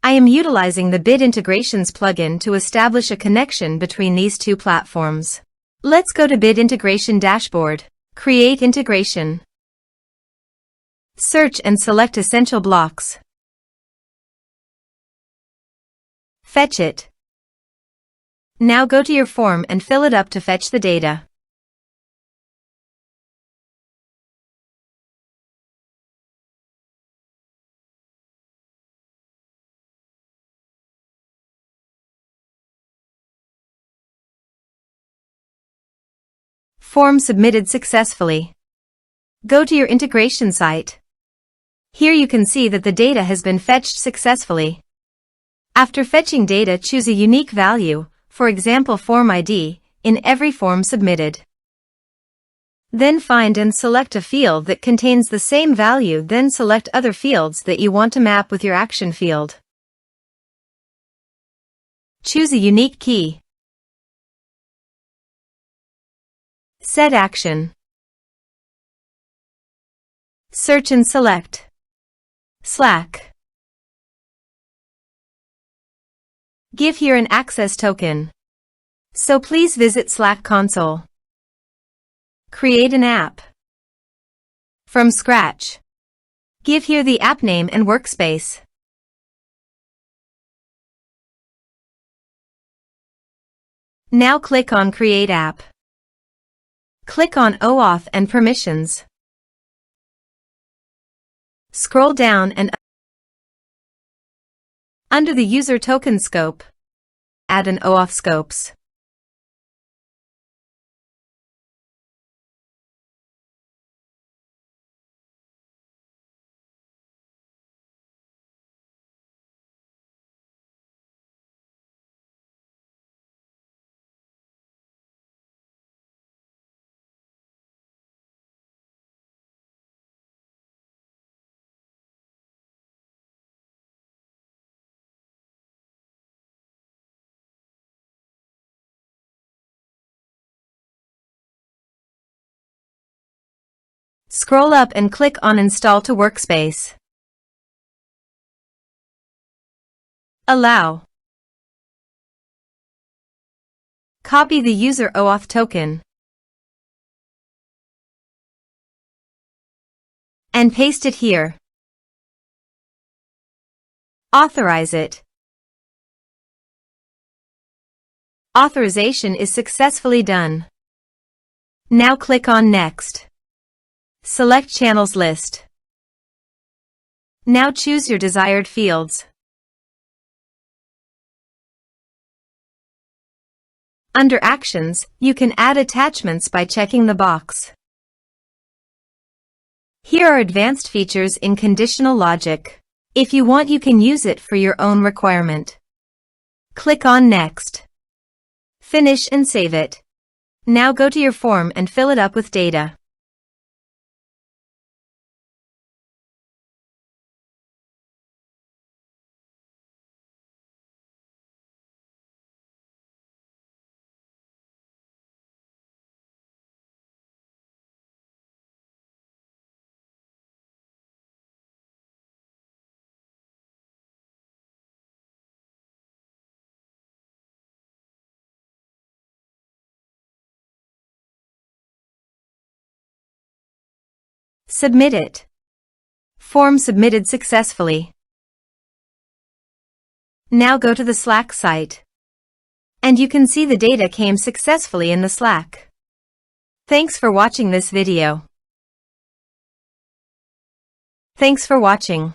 I am utilizing the Bit Integrations plugin to establish a connection between these two platforms. Let's go to Bit Integration Dashboard. Create integration. Search and select Essential Blocks. Fetch it. Now go to your form and fill it up to fetch the data. Form submitted successfully. Go to your integration site. Here you can see that the data has been fetched successfully. After fetching data, choose a unique value, for example form ID, in every form submitted. Then find and select a field that contains the same value, then select other fields that you want to map with your action field. Choose a unique key. Set action. Search and select Slack. Give here an access token. So please visit Slack console. Create an app from scratch. Give here the app name and workspace. Now click on Create App. Click on OAuth and Permissions. Scroll down and under the User Token scope, add an OAuth scopes. Scroll up and click on Install to Workspace. Allow. Copy the user OAuth token and paste it here. Authorize it. Authorization is successfully done. Now click on Next. Select Channels list. Now choose your desired fields. Under Actions, you can add attachments by checking the box. Here are advanced features in conditional logic. If you want, you can use it for your own requirement. Click on Next. Finish and save it. Now go to your form and fill it up with data. Submit it. Form submitted successfully. Now go to the Slack site. And you can see the data came successfully in the Slack. Thanks for watching this video. Thanks for watching.